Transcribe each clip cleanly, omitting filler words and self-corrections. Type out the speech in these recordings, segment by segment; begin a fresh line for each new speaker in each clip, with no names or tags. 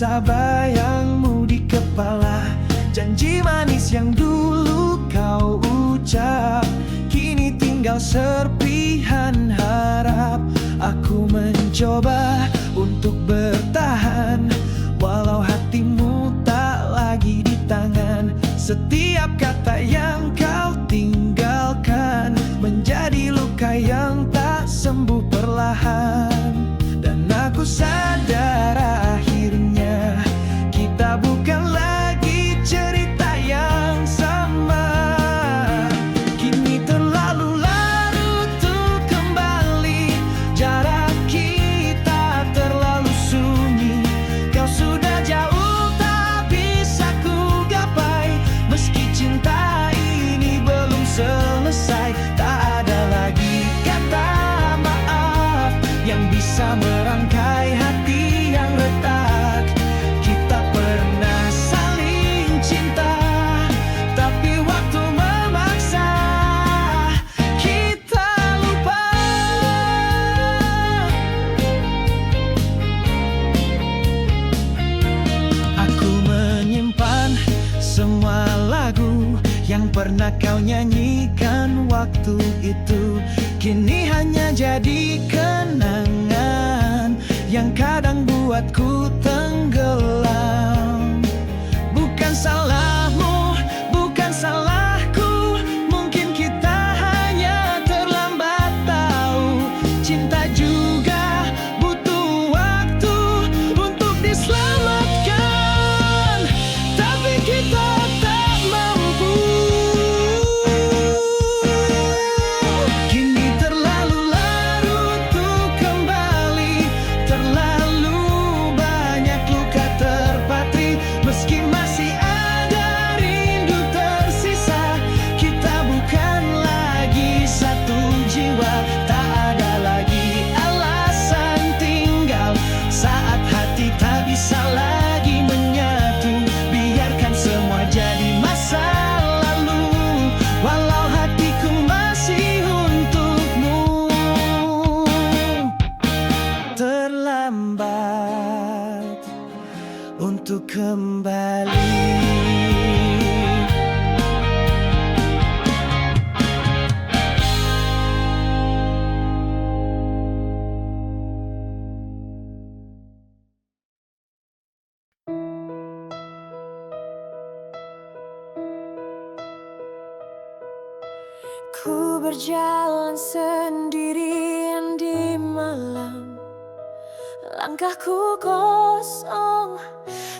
tersisa bayangmu di kepala. Janji manis yang dulu kau ucap, kini tinggal serpihan harap. Aku mencoba untuk bertahan, walau hatimu tak lagi di tangan. Setiap kata yang kau tinggalkan menjadi luka yang tak sembuh perlahan. Dan aku sadar akhirnya kita bukan lagi cerita yang sama. Kini terlalu larut untuk kembali, jarak kita terlalu sunyi. Kau sudah jauh tak bisa ku gapai, meski cinta ini belum selesai. Tak ada lagi kata maaf yang bisa merangkai hati yang retak. Kita pernah saling cinta, tapi waktu memaksa kita lupa. Aku menyimpan semua lagu yang pernah kau nyanyikan waktu itu. Kini hanya jadi kenangan yang kadang buatku tenggelam. Bukan salahmu, bukan salahku, mungkin kita hanya terlambat tahu. Cinta juga butuh waktu untuk diselamatkan, tapi kita tak mampu. Kini terlalu larut untuk kembali, terlalu banyak luka terpatri. Meski masih ada rindu tersisa, kita bukan lagi satu jiwa. Tak ada lagi alasan tinggal saat hati tak bisa lagi menyatu. Biarkan semua jadi masa lalu, walau hatiku masih untukmu. Terlambat untuk kembali.
Ku berjalan sendirian di malam, langkahku kosong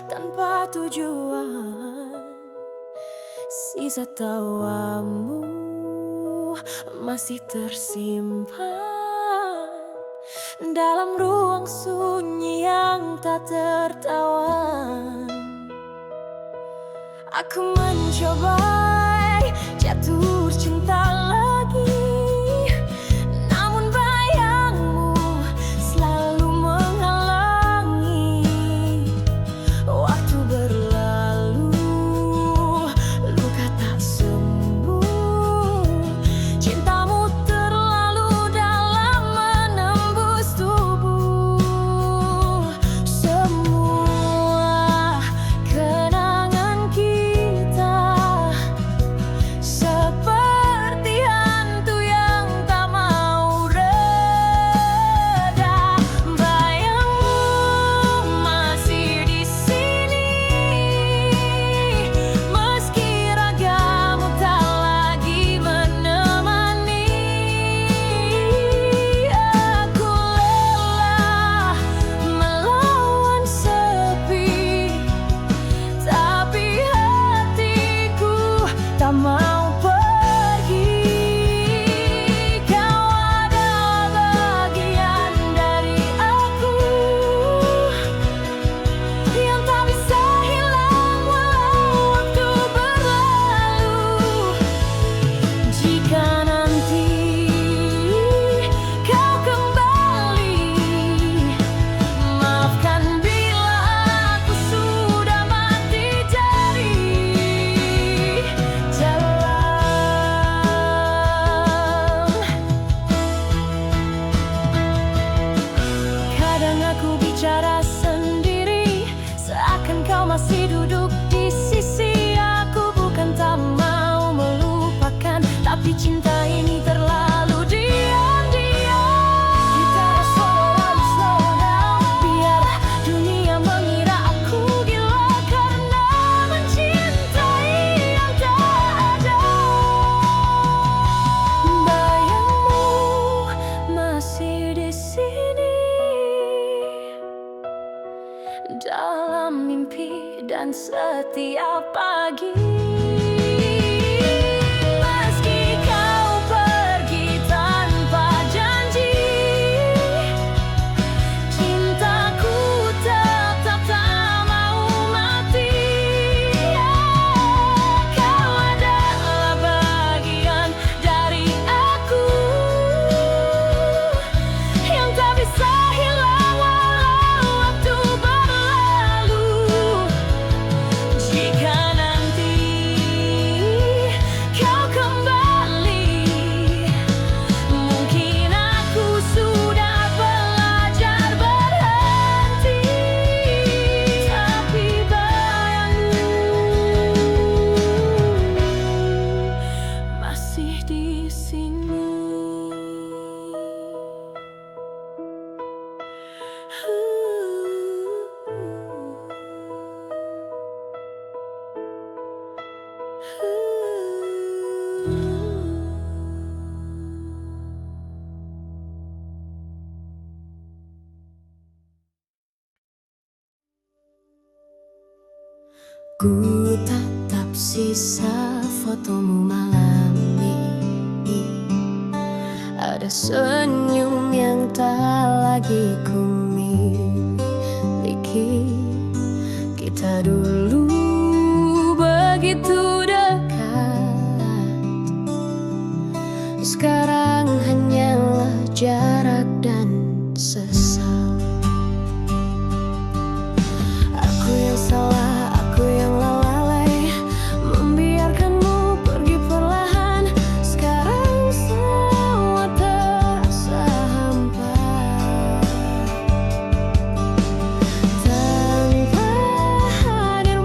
tanpa tujuan. Sisa tawamu masih tersimpan dalam ruang sunyi yang tak tertawan. Aku mencoba jatuh cinta lagi, namun bayangmu selalu menghalangi. Waktu berlalu, luka tak sembuh. Cintamu terlalu dalam menembus tubuh. Semua kenangan kita seperti dan setiap pagi. Meski kau pergi tanpa janji, cintaku tetap tak mau mati. Kau adalah bagian dari aku yang tak bisa hilang walau waktu berlalu. Jika nanti kau kembali, mungkin aku sudah belajar berhenti, tapi bayangmu masih di sini. Ku tatap sisa fotomu malam ini. Ada senyum yang tak lagi ku miliki. Kita dulu begitu dekat, sekarang hanyalah jarak dan sesal. Aku yang salah, aku yang lalai, membiarkanmu pergi perlahan. Sekarang semua terasa hampa, tanpa hadirmu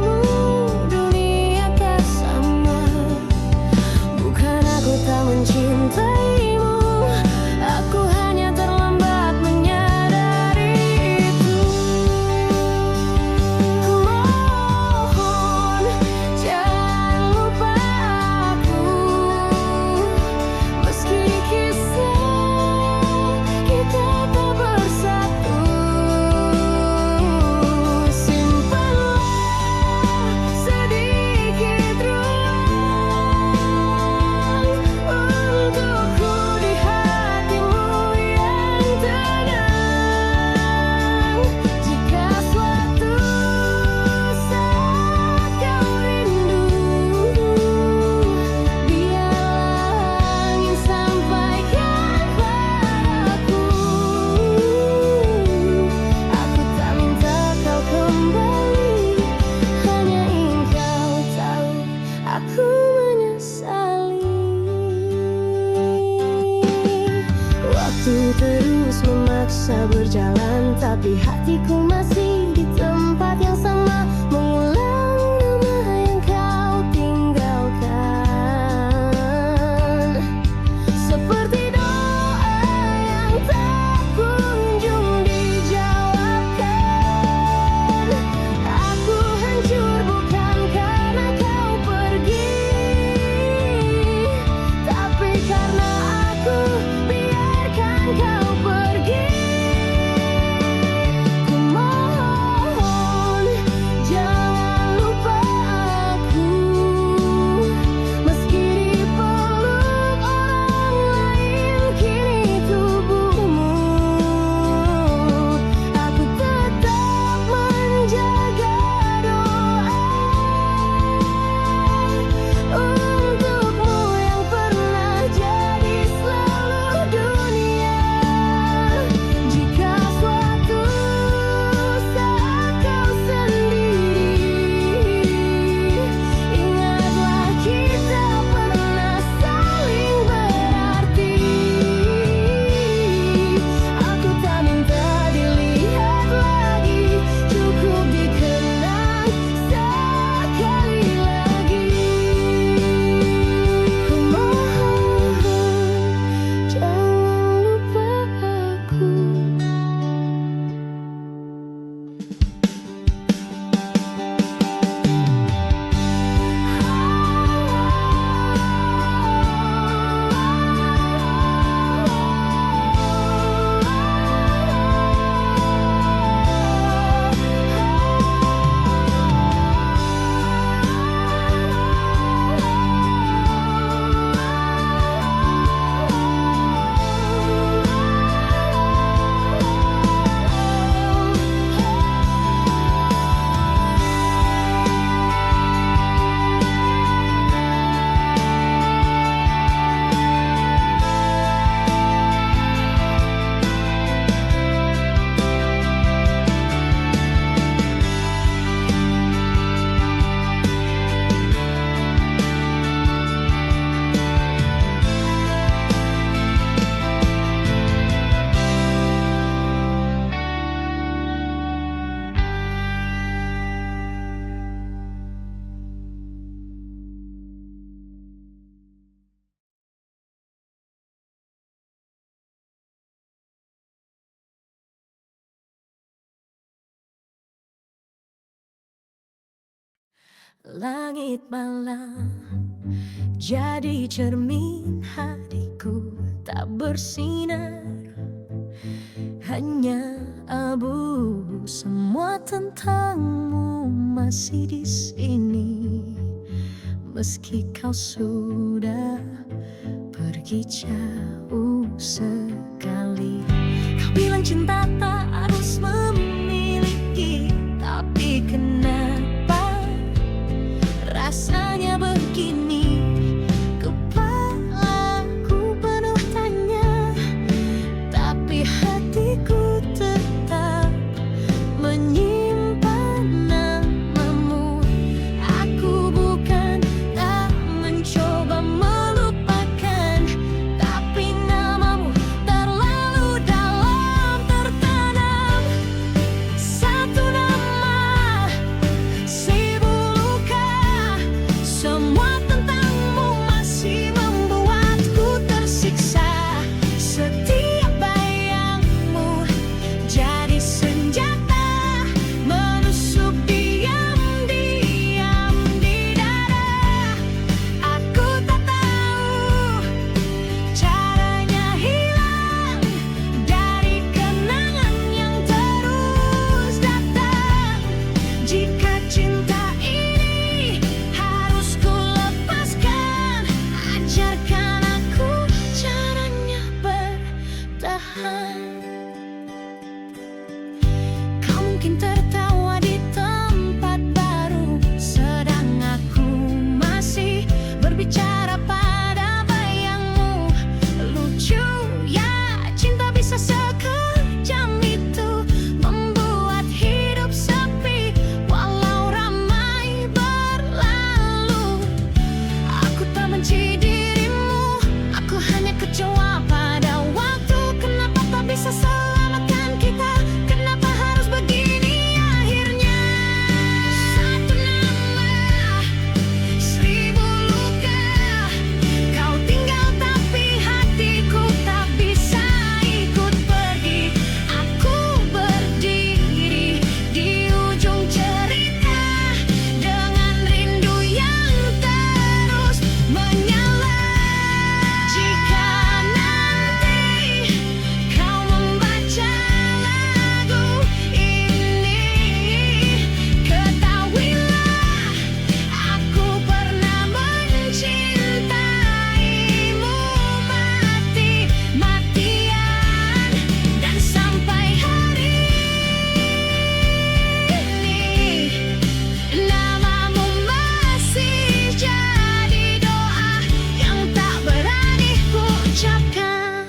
Langit malam jadi cermin hatiku, tak bersinar, hanya abu. Semua tentangmu masih di sini, meski kau sudah pergi jauh sekali. Kau bilang cinta tak harus memiliki, tapi kenapa rasanya begini? Kepalaku penuh tanya, tapi hatiku tetap menyimpan namamu. Aku bukan tak mencoba melupakan, tapi namamu terlalu dalam tertanam. Satu nama, seribu luka, semua tentangmu masih membuatku tersiksa. Setiap bayangmu jadi senjata, menusuk diam-diam di dada. Aku tak tahu caranya hilang dari kenangan yang terus datang. Jika cinta ini harus ku lepaskan, ajarkan aku caranya bertahan. Kau mungkin tertawa di tempat baru, sedang aku masih berbicara pada bayangmu. Lucu ya, cinta bisa sekejam itu, membuat hidup sepi walau ramai berlalu. Aku tak benci dirimu, aku hanya kecewa pada waktu. Kenapa tak bisa selamatkan kita? Kenapa harus begini akhirnya? Satu nama, seribu luka. Kau tinggal tapi hatiku tak bisa ikut pergi. Aku berdiri di ujung cerita dengan rindu yang terus menyala. Jika nanti kau membaca lagu ini, ketahuilah aku pernah mencintaimu mati-matian. Dan sampai hari ini, namamu masih jadi doa yang tak berani ku ucapkan.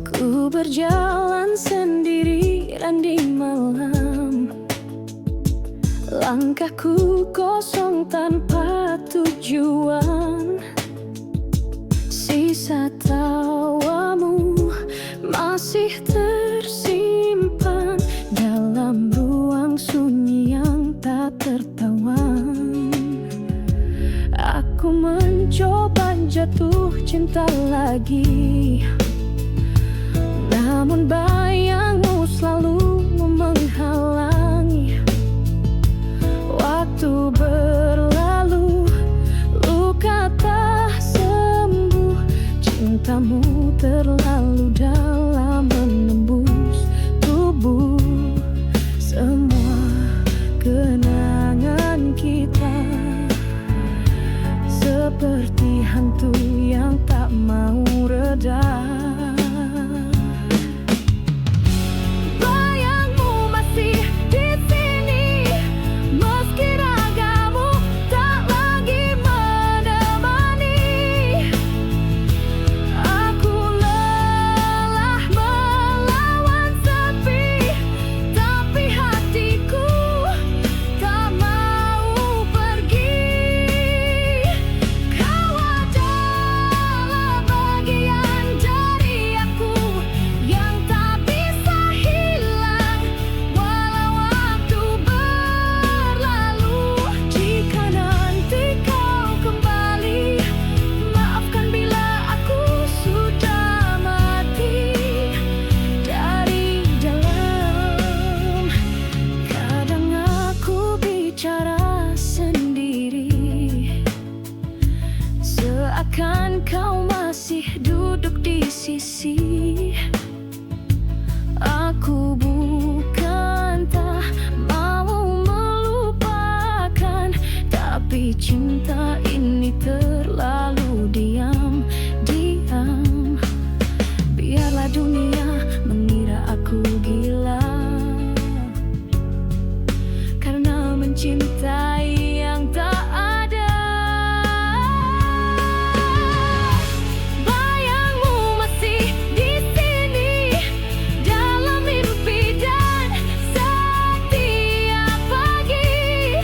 Ku berjalan sendirian di malam, langkahku kosong tanpa tujuan. Sisa tawamu masih tersimpan dalam ruang sunyi yang tak tertawan. Aku mencoba jatuh cinta lagi, namun bayangmu selalu menghalangi. Waktu berlalu, luka tak sembuh, cintamu terlalu dalam menembus tubuh. Semua kenangan kita seperti hantu yang tak mau reda. Bayangmu masih di sini, meski ragamu tak lagi menemani. Aku lelah melawan sepi, tapi hatiku tak mau pergi. Kau adalah bagian dari sisi. Aku bukan tak mau melupakan, tapi cinta ini terlalu diam. Biarlah dunia mengira aku gila karena mencintai yang tak ada. Bayangmu masih di sini dalam mimpi dan setiap pagi.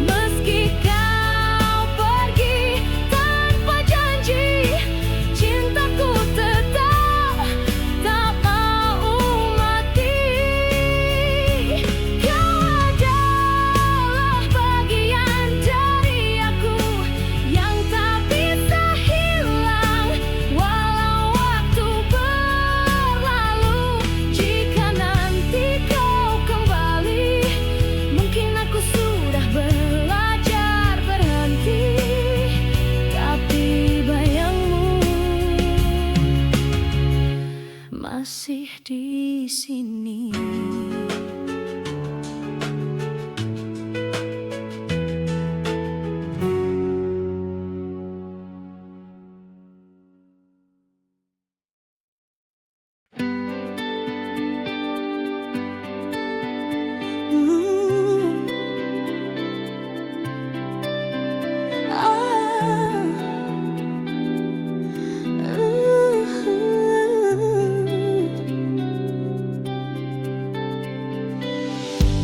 Meski kau pergi tanpa janji, cintaku tetap tak mau mati. Kau adalah bagian dari aku yang tak bisa hilang walau waktu berlalu. Jika nanti kau kembali, mungkin aku sudah belajar berhenti, tapi bayangmu masih di sini.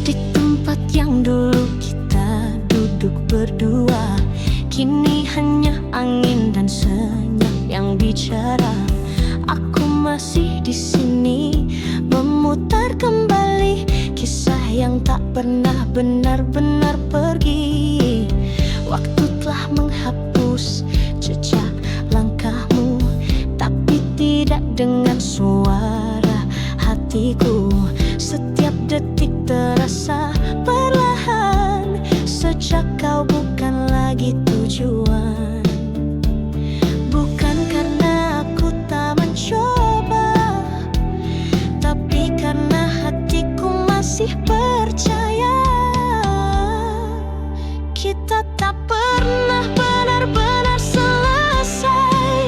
Di tempat yang dulu kita duduk berdua, kini hanya angin dan senyap yang bicara. Aku masih di sini memutar kembali kisah yang tak pernah benar-benar pergi. Waktu telah menghapus jejak langkahmu, tapi tidak dengan suara hatiku. Setiap detik terasa perlahan sejak kau bukan lagi tujuan. Bukan karena aku tak mencoba, tapi karena hatiku masih percaya kita tak pernah benar-benar selesai.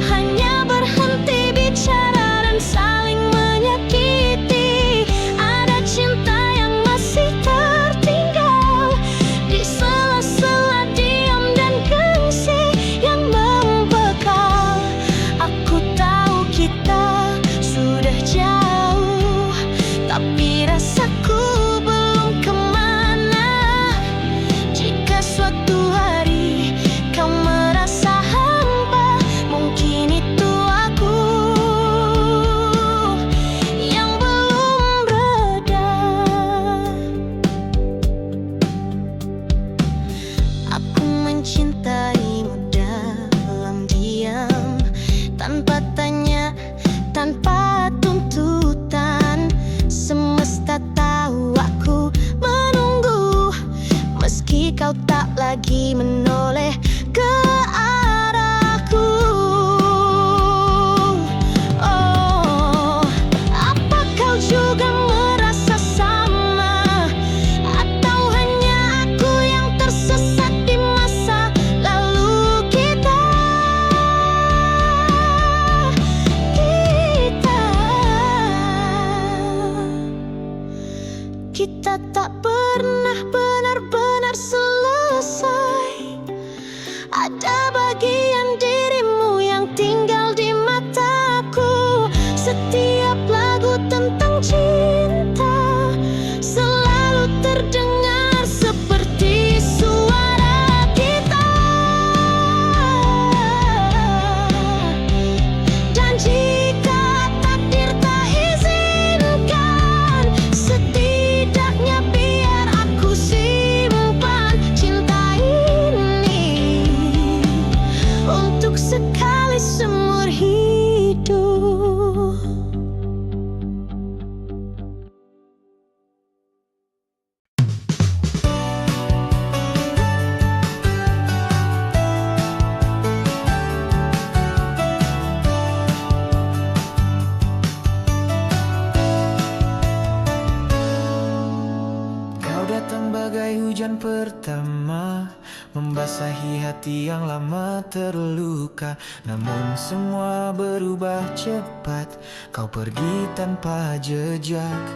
Hanya berhenti bicara dan saling menyakiti. Ada cinta yang masih tertinggal di sela-sela diam dan gengsi yang membekal. Aku tahu kita sudah jauh, tapi rasaku belum kemana. Jika suatu hari kau merasa hampa, mungkin itu aku yang belum reda. Aku mencintaimu dalam diam, tanpa tanya, tanpa tuntutan. Semesta tahu aku menunggu, meski kau tak lagi menoleh ke arahku. Oh, apa kau juga merasa sama? Atau hanya aku yang tersesat di masa lalu kita? Kita tak pernah benar-benar selesai. Ada bagian dirimu yang tinggal di mataku. Setiap lagu tentang cinta selalu terdengar seperti suara kita. Dan jika takdir tak izinkan, setidaknya biar aku simpan cinta ini
datang bagai hujan pertama, membasahi hati yang lama terluka. Namun semua berubah cepat, kau pergi tanpa jejak.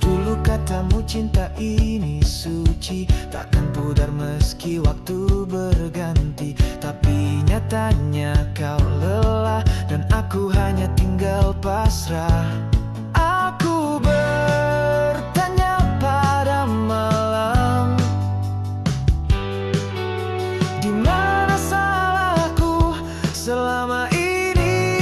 Dulu katamu cinta ini suci, takkan pudar meski waktu berganti. Tapi nyatanya kau lelah, dan aku hanya tinggal pasrah. Aku bertanya pada malam, di mana salahku selama ini?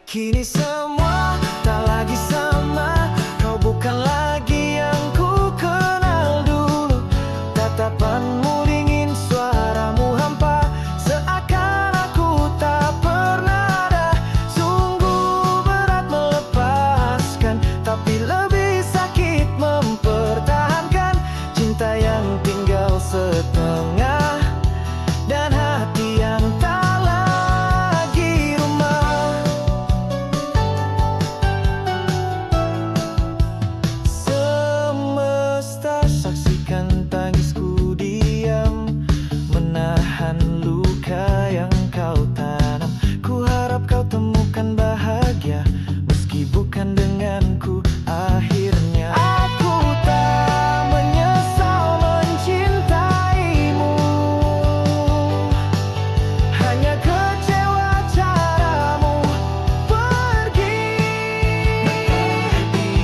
Kini semua tak lagi sama, kau bukan lagi yang ku kenal dulu. Tatapanmu dingin, suaramu hampa, seakan aku tak pernah ada. Sungguh berat melepaskan, tapi lebih sakit mempertahankan cinta yang tinggal setengah, dan hati yang tak lagi rumah. Semesta saksikan tangisku diam, menahan luka yang kau tanam. Ku harap kau temukan bahagia, meski bukan denganku. Akhirnya aku tak menyesal mencintaimu, hanya kecewa caramu pergi.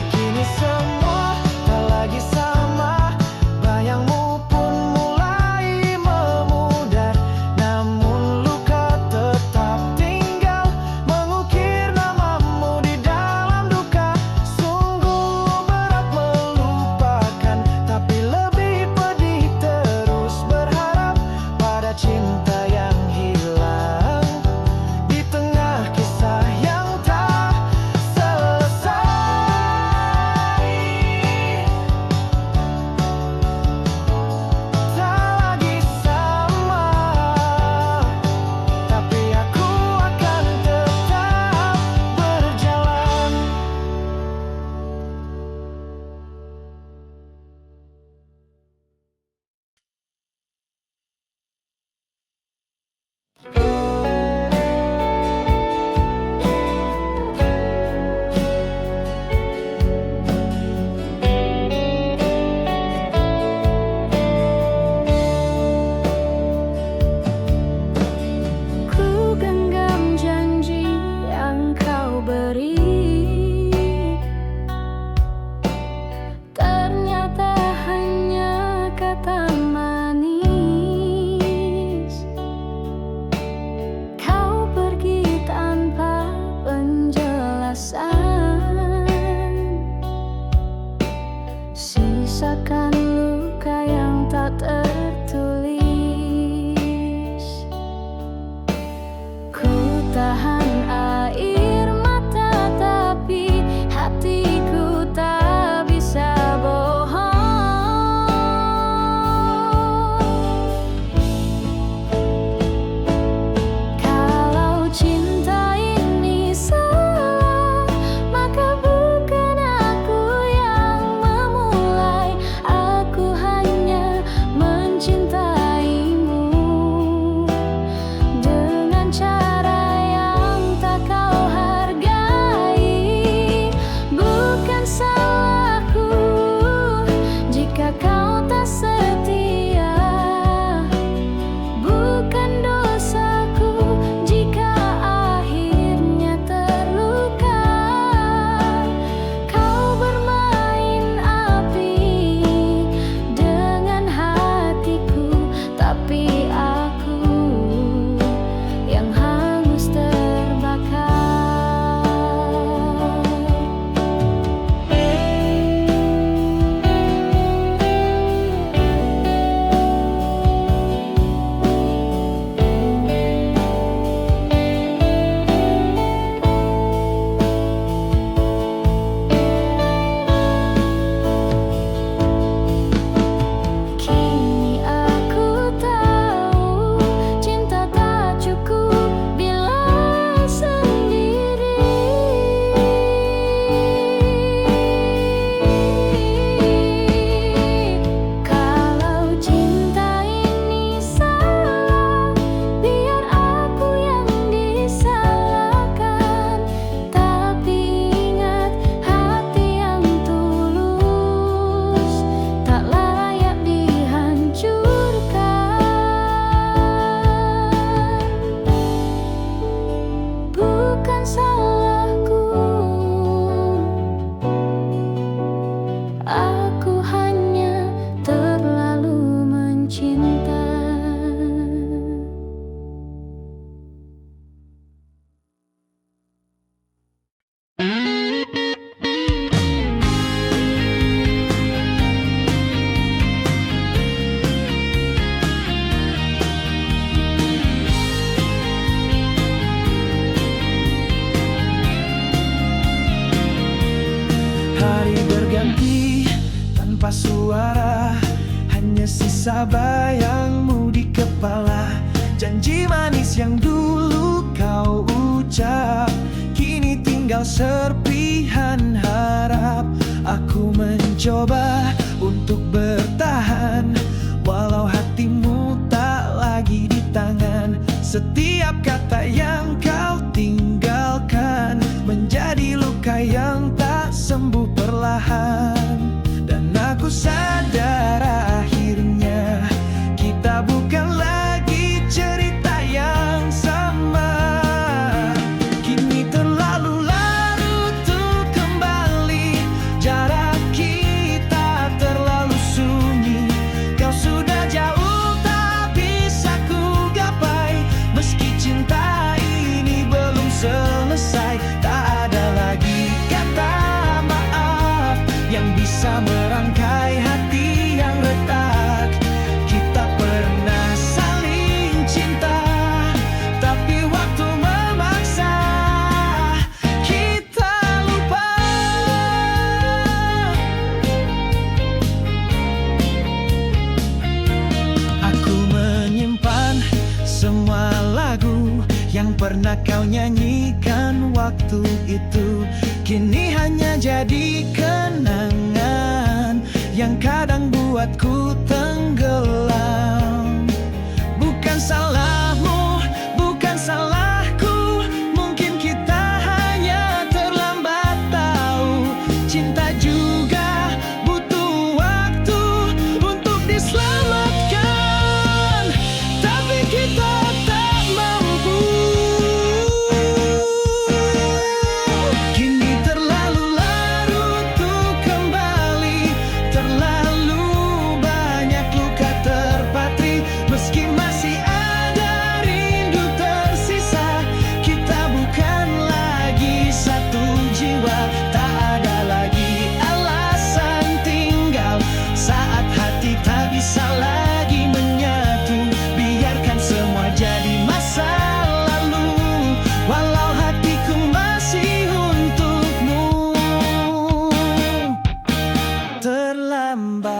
Kini semua tak lagi sama, bayangmu pun mulai memudar. Namun luka tetap tinggal, mengukir namamu di dalam duka. Sungguh berat melupakan, tapi lebih pedih terus berharap pada cinta yang hilang di tengah kisah yang tak selesai. Tak lagi sama, tapi aku akan tetap berjalan.
Ku genggam janji yang kau beri, ternyata hanya kata manis. Kau pergi tanpa penjelasan, sisakan luka yang tak tertulis. Ku tahan air mata, tapi hatiku tak bisa bohong. Kalau cinta ini salah, maka bukan aku yang memulai. Aku hanya Aku hanya terlalu mencinta.
Hari berganti tanpa suara, hanya sisa bayangmu di kepala. Janji manis yang dulu kau ucap, kini tinggal serpihan harap. Aku mencoba untuk bertahan, walau hatimu tak lagi di tangan. Setiap kata yang kau tinggalkan menjadi luka yang tak sembuh perlahan. Dan aku sadar akhirnya kita bukan lagi cerita yang sama. Kini terlalu larut untuk kembali, jarak kita terlalu sunyi. Kau sudah jauh tak bisa ku gapai, meski cinta ini belum selesai. Tak ada lagi kata maaf yang bisa merangkai hati yang retak. Kita pernah saling cinta, tapi waktu memaksa kita lupa. Aku menyimpan semua lagu yang pernah kau nyanyikan waktu itu. Kini hanya jadi kenangan yang kadang buatku tenggelam. Bukan salahmu, bukan salahku, mungkin kita hanya terlambat tahu. Cinta juga butuh waktu untuk diselamatkan, tapi kita tak mampu. Kini terlalu larut untuk kembali, terlalu banyak luka terpatri. Meski masih ada rindu tersisa, kita bukan lagi satu jiwa. Tak ada lagi alasan tinggal saat hati tak bisa lagi menyatu. Biarkan semua jadi masa lalu, walau hatiku masih untukmu. Terlambat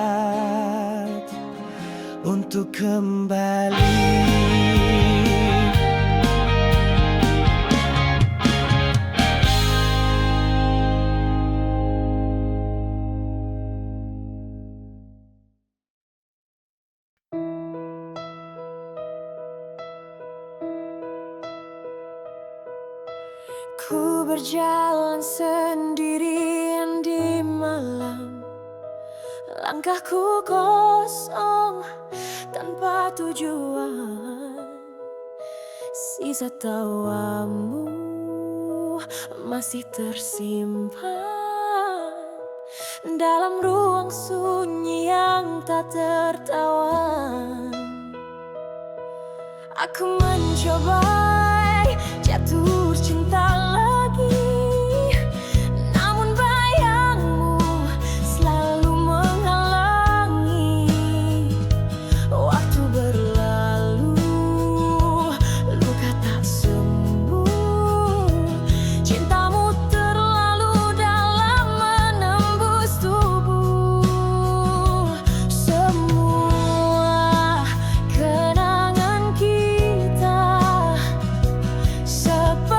untuk kembali.
Ku berjalan sendirian di malam, langkahku kosong tanpa tujuan. Sisa tawamu masih tersimpan dalam ruang sunyi yang tak tertawan. Aku mencoba jatuh cinta lagi, namun bayangmu selalu menghalangi. Waktu berlalu, luka tak sembuh. Cintamu terlalu dalam menembus tubuh. Semua kenangan kita seperti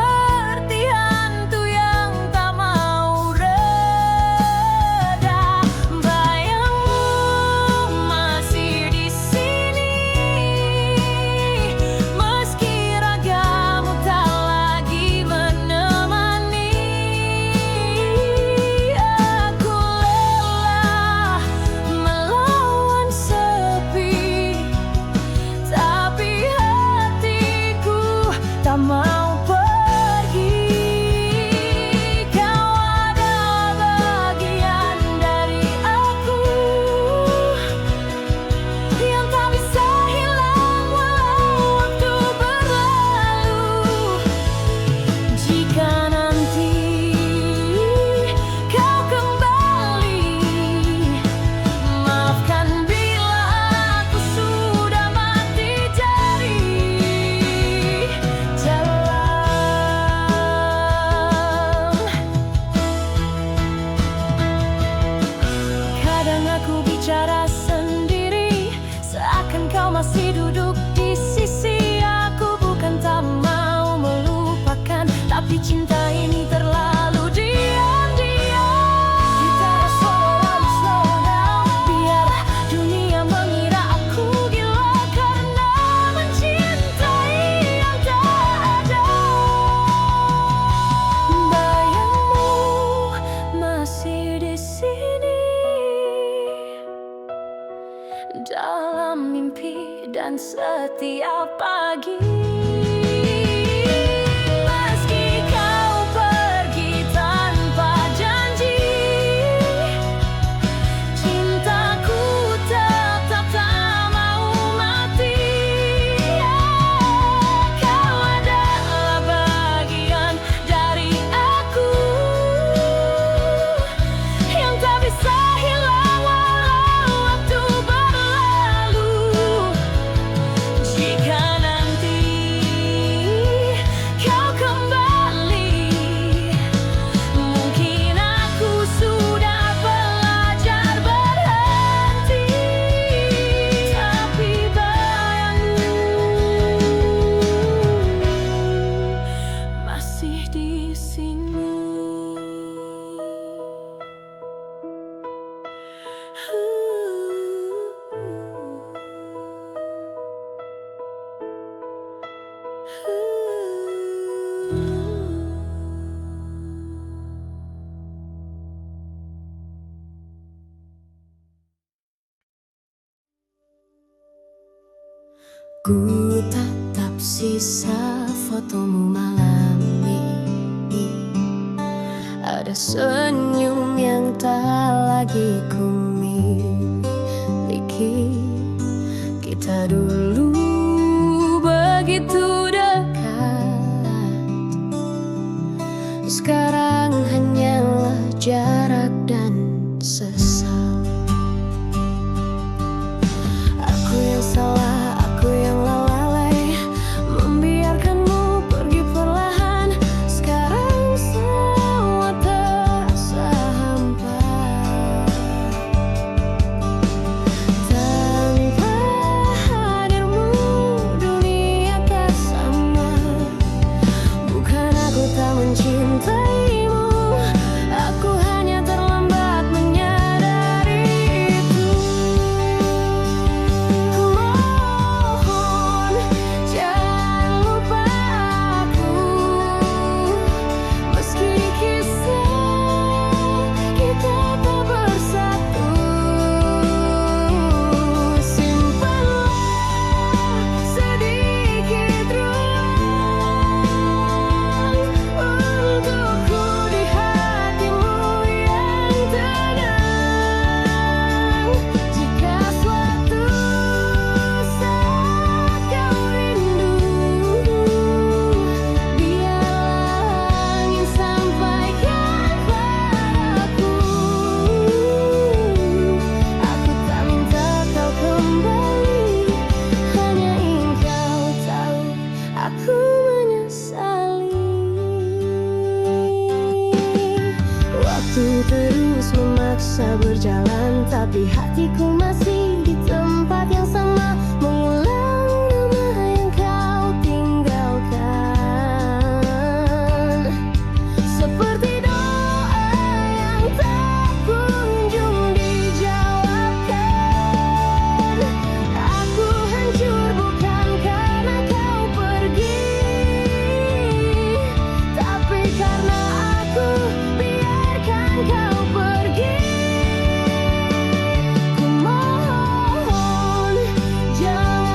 masih duduk di sisi aku. Bukan tak mau melupakan, tapi cinta ini terlalu diam-diam. Kita harus slow down, biar dunia mengira aku gila karena mencintai yang tak ada. Bayangmu masih di sini, dalam mimpi dan setiap pagi. Meski kau pergi tanpa janji, cintaku tetap tak mau mati. Kau adalah bagian dari aku yang tak bisa hilang walau waktu berlalu. Jika nanti kau kembali, mungkin aku sudah belajar berhenti. Tapi bayangmu masih di sini. Ku tatap sisa fotomu malam ini. Ada senyum yang tak lagi ku miliki. Kita dulu begitu dekat, sekarang hanyalah jarak dan sesal. Aku yang salah, aku yang lalai, membiarkanmu pergi perlahan. Sekarang semua terasa hampa. Tanpa hadirmu dunia tak sama. Bukan aku tak mencintaimu, aku hanya terlambat menyadari itu. Mohon jangan lupa aku, meski kisah kita tak bersatu. Simpanlah sedikit ruang untukku di hatimu yang tenang. Jika suatu saat kau rindu, biarlah angin sampaikan padaku. Aku tak minta kau kembali, hanya ingin kau tahu aku menyesali. Waktu terus memaksa berjalan, tapi hatiku masih di tempat yang sama, mengulang nama yang kau tinggalkan. Seperti doa yang tak kunjung dijawabkan. Aku hancur bukan karena kau pergi, tapi karena aku biarkan kau pergi. Ku mohon jangan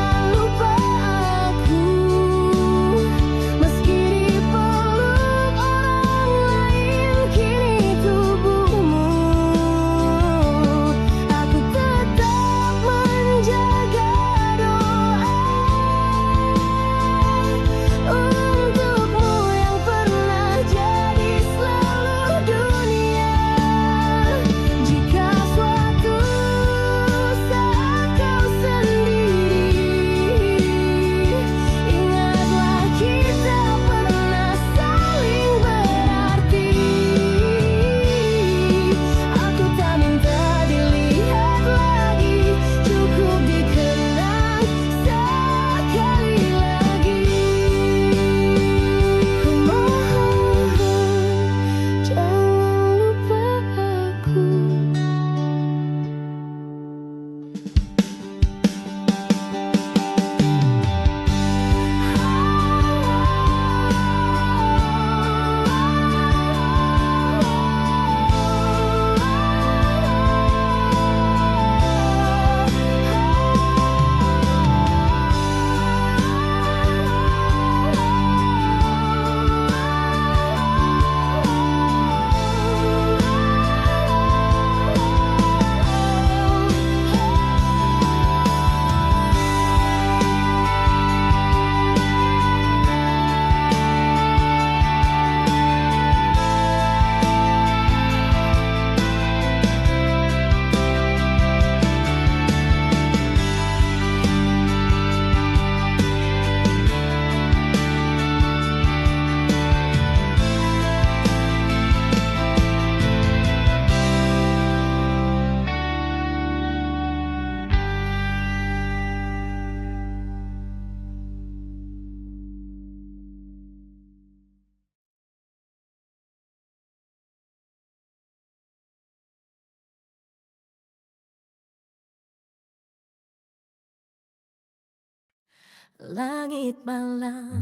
Langit malam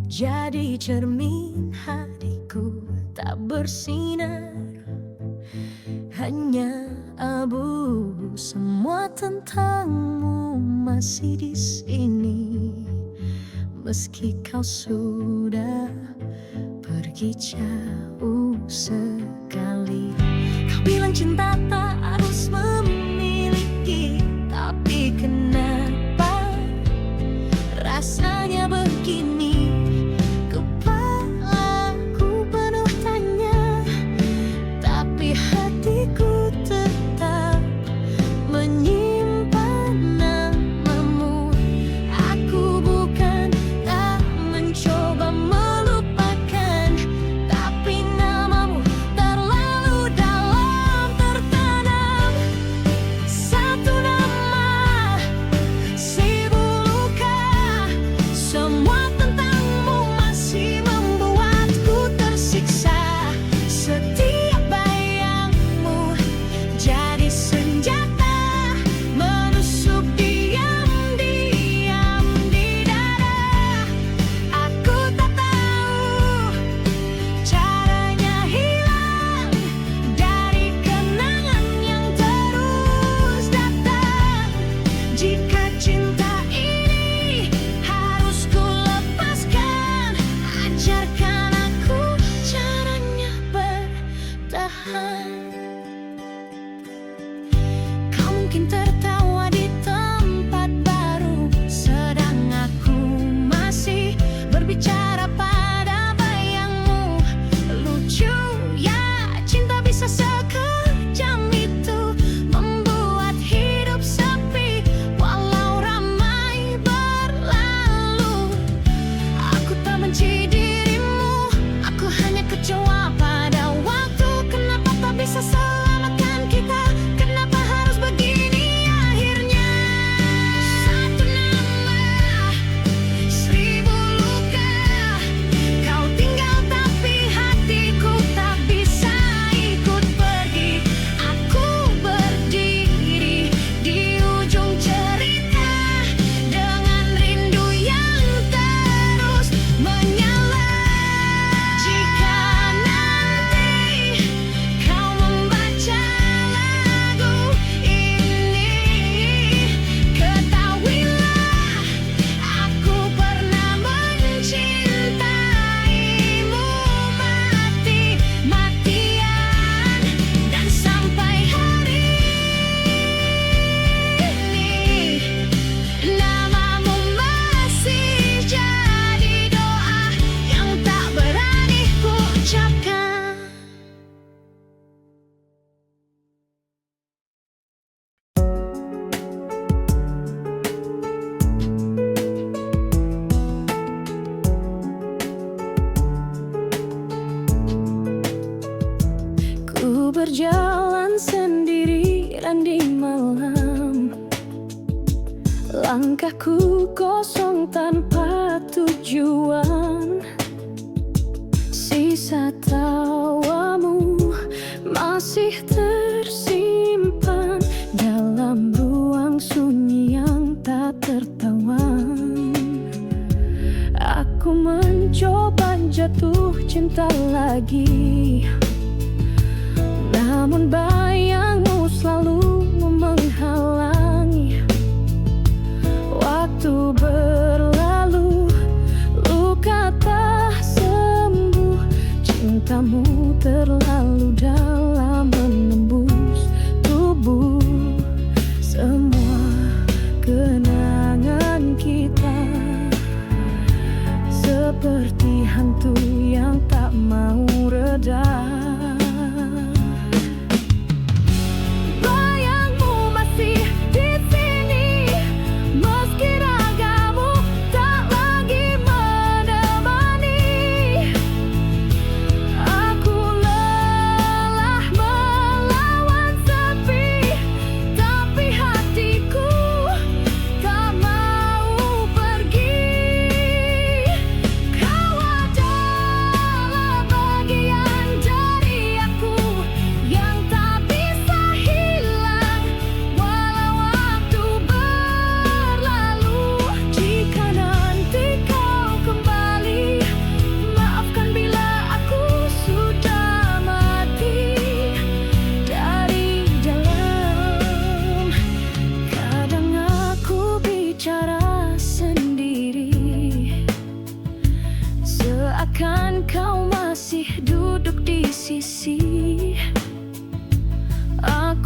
jadi cermin hatiku, tak bersinar, hanya abu. Semua tentangmu masih di sini, meski kau sudah pergi jauh sekali. Kau bilang cinta tak harus memiliki, tapi kenapa rasanya begini? Kepalaku penuh tanya, tapi hatiku tetap menyimpan namamu. Aku bukan tak mencoba melupakan, tapi namamu terlalu dalam tertanam. Satu nama, seribu luka. Semua tentangmu masih membuatku tersiksa. Setiap bayangmu jadi senjata, menusuk diam-diam di dada. Aku tak tahu caranya hilang dari kenangan yang terus datang. Jika cinta ini harus ku lepaskan, ajarkan aku caranya bertahan. Kau mungkin tertawa di tempat baru, sedang aku masih berbicara pada bayangmu. Lucu ya, cinta bisa sekejam itu, membuat hidup sepi walau ramai berlalu. Aku tak benci dirimu, aku hanya kecewa pada waktu. Kenapa tak bisa selamatkan kita? Kenapa harus begini akhirnya? Satu nama, seribu luka. Kau tinggal tapi hatiku tak bisa ikut pergi. Aku berdiri di ujung cerita dengan rindu yang terus menyala. Jika nanti kau membaca lagu ini, ketahuilah aku pernah mencintaimu mati-matian. Dan sampai hari ini, namamu masih jadi doa yang tak berani ku ucapkan. Ku berjalan sendirian di malam, langkahku kosong tanpa tujuan. Sisa tawamu masih tersimpan dalam ruang sunyi yang tak tertawan. Aku mencoba jatuh cinta lagi, namun bayangmu selalu menghalangi. Waktu berlalu, luka tak sembuh, cintamu terlalu dalam menembus tubuh. Semua kenangan kita seperti hantu yang tak mau reda.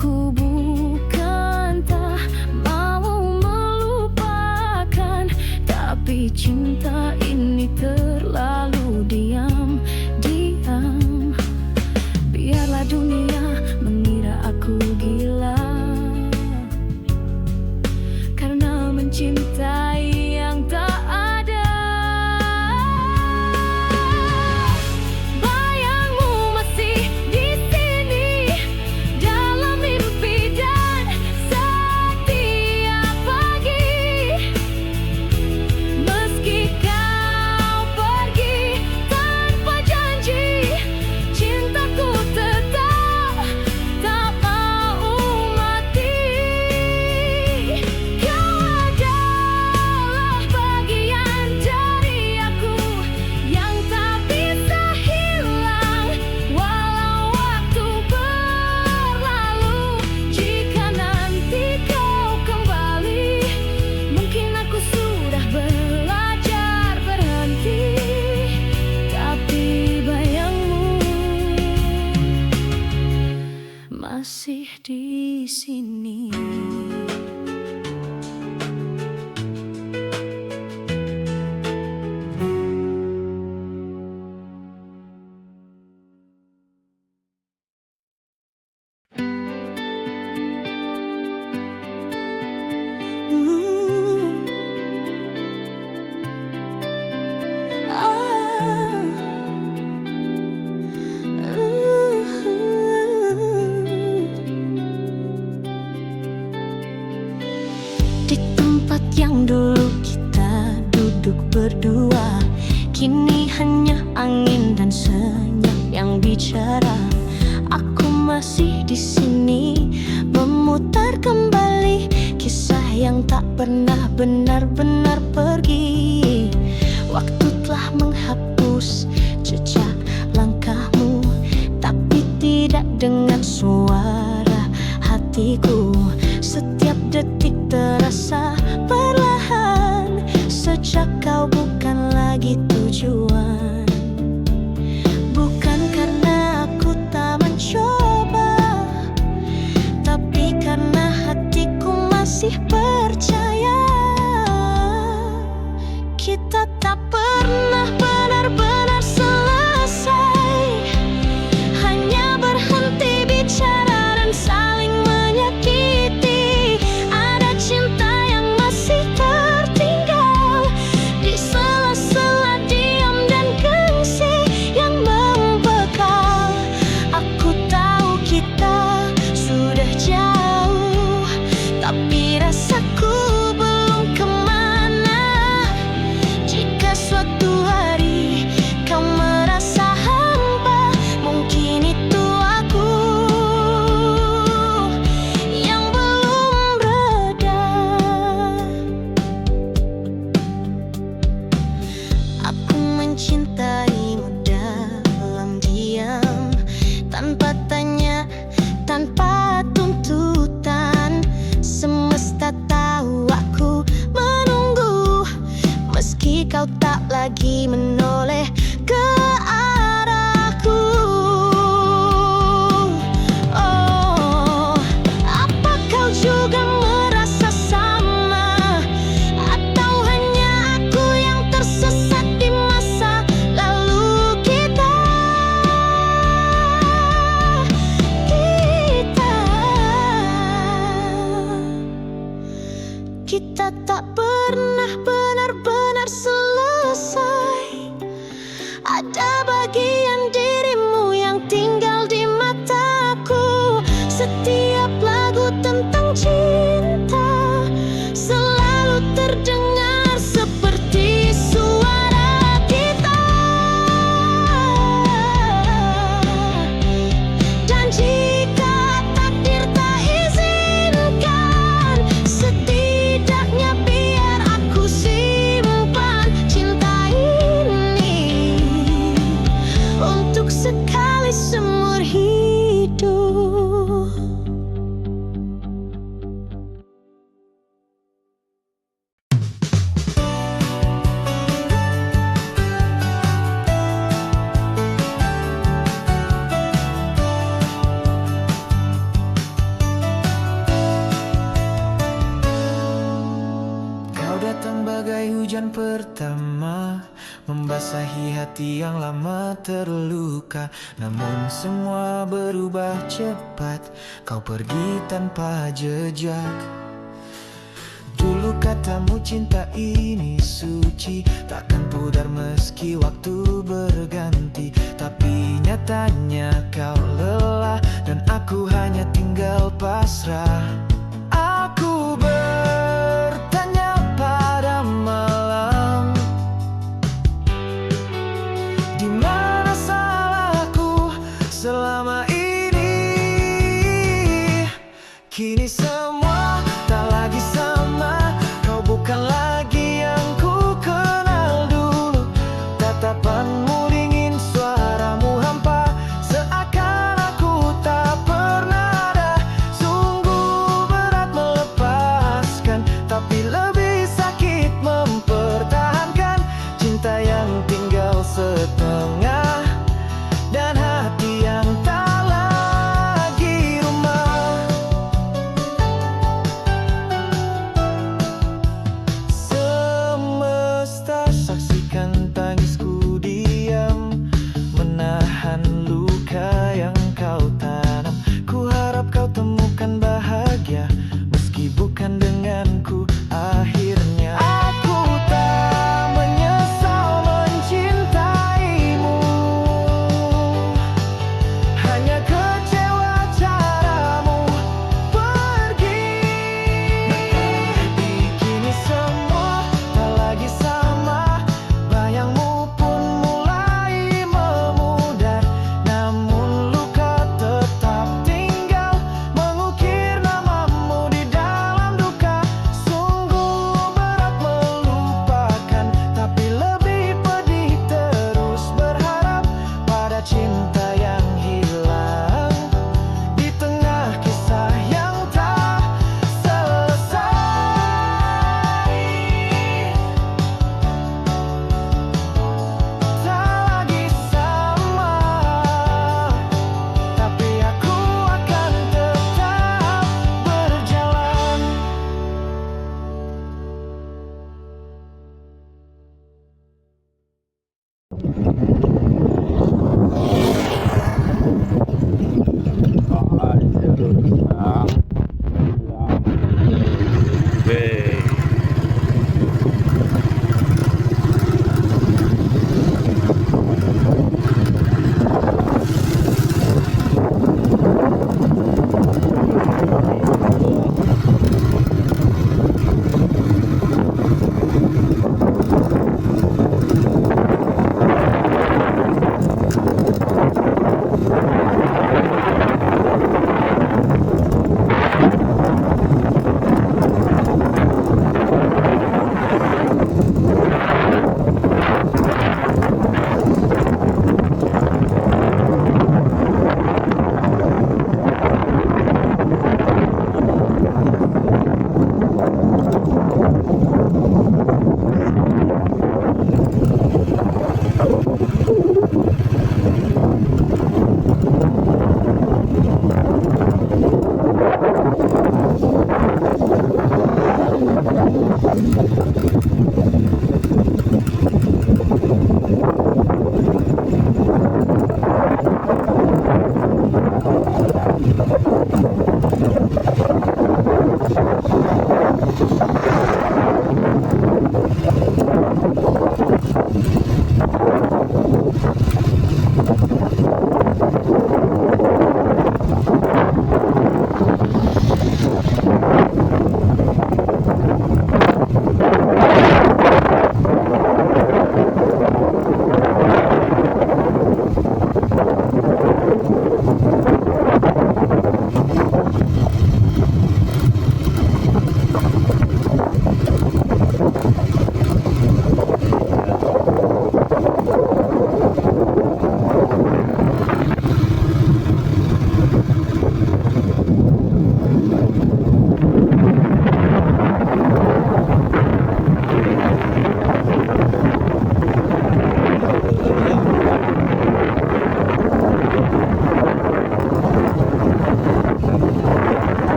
Aku bukan tak mau melupakan, tapi cinta ini terlalu diam-diam. Biarlah dunia mengira aku gila karena mencintai yang tak ada. Bayangmu masih di sini dalam mimpi dan setiap pagi. Meski kau pergi tanpa janji, cintaku tetap tak mau mati. Kau adalah bagian dari aku yang tak bisa hilang walau waktu berlalu. Jika nanti kau kembali, mungkin aku sudah belajar berhenti, tapi bayangmu masih di sini. Di tempat yang dulu kita duduk berdua, kini hanya angin dan senyap yang bicara. Aku masih di sini memutar kembali kisah yang tak pernah benar-benar pergi. Waktu telah menghapus jejak langkahmu, tapi tidak dengan suara hatiku. Setiap detik terasa perlahan sejak kau bukan lagi tujuan. Bukan karena aku tak mencoba, tapi karena hatiku masih percaya kita tak pernah benar-benar selesai. Hanya berhenti bicara dan saling menyakiti. Ada cinta yang masih tertinggal di sela-sela diam dan gengsi yang membekal. Aku tahu kita sudah jauh, tapi rasaku belum kemana. Jika suatu hari kau merasa hampa, mungkin itu aku yang belum reda. Aku mencintaimu dalam diam, tanpa tanya, tanpa tuntutan. Semesta tahu aku menunggu, meski kau tak lagi menoleh ke arahku. Oh, apa kau juga merasa sama? Atau hanya aku yang tersesat di masa lalu kita? Kita tak pernah benar-benar selesai. Ada bagian dirimu yang tinggal di mataku. Setiap lagu tentang cinta selalu terdengar seperti suara kita. Dan jika takdir tak izinkan, setidaknya biar aku simpan cinta ini untuk sekali. seumur hidup.
yang pertama, membasahi hati yang lama terluka. Namun semua berubah cepat, kau pergi tanpa jejak. Dulu katamu cinta ini suci, takkan pudar meski waktu berganti. Tapi nyatanya kau lelah, dan aku hanya tinggal pasrah. Aku bertanya pada malam, di mana salahku selama ini? Kini semua tak lagi sama, kau bukan lagi yang ku kenal dulu. Tatapanmu dingin, suaramu hampa, seakan aku tak pernah ada. Sungguh berat melepaskan, tapi lebih sakit mempertahankan cinta yang tinggal setengah, dan hati yang tak lagi rumah. Semesta saksikan tangisku diam, menahan luka yang kau tanam. Ku harap kau temukan bahagia, meski bukan denganku. Akhirnya aku tak menyesal mencintaimu, hanya kecewa caramu pergi. Kini semua tak lagi sama, bayangmu pun mulai memudar. Namun luka tetap tinggal, mengukir namamu di dalam duka. Sungguh berat melupakan, tapi lebih pedih terus berharap pada cinta yang hilang di tengah kisah yang tak selesai. Tak lagi sama, tapi aku akan tetap berjalan.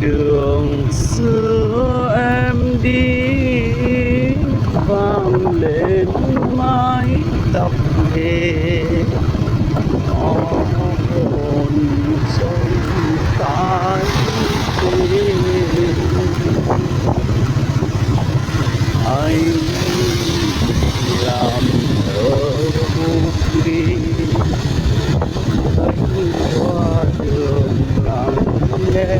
đường xưa em đi vang lên mái tóc thề hồn sông tái anh làm thơ phút đi anh qua đường lặng nghe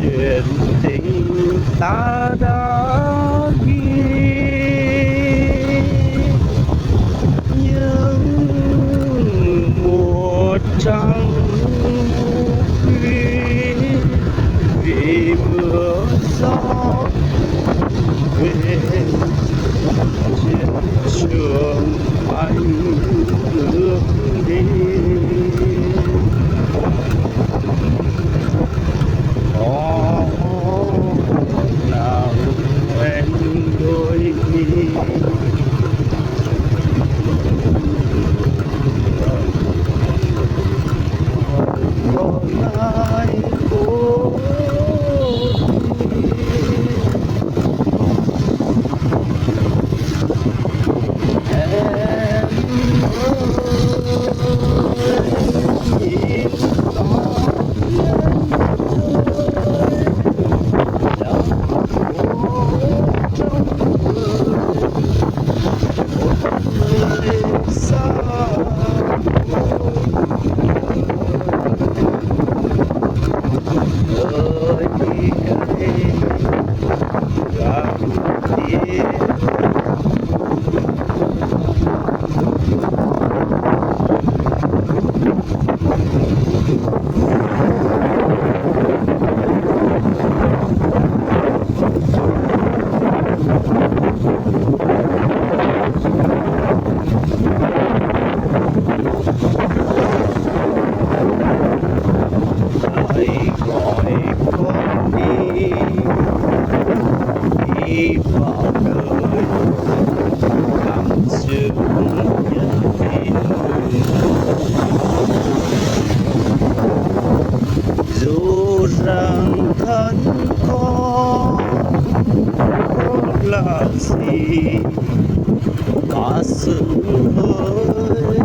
chuyện tình ta đã ghi những mùa trăng khi vì mưa gió về chiến trường anh bước đi nào em đôi mi còn ai cố em nhìn hãy gọi con đi đi vào đời làm chứng nhân tin dù rằng thân con là gì mà xứng với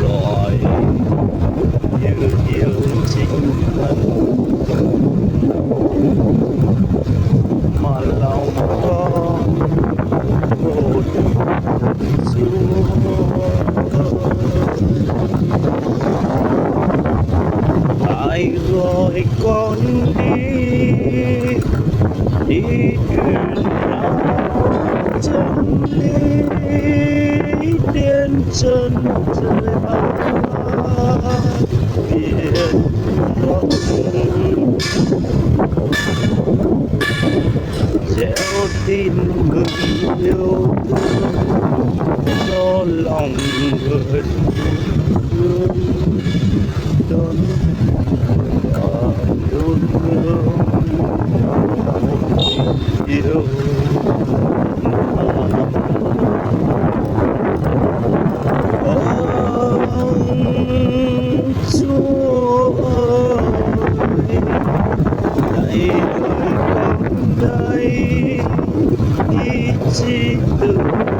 loài như yêu chính mình mà lòng con một ai gọi con đi đi thuyền nào chân lý đến chân trời bao la biển rộng gieo tin mừng yêu thương cho lòng người thương đón yêu thương yêu Chúa ơi này ơi con đây ý chí tự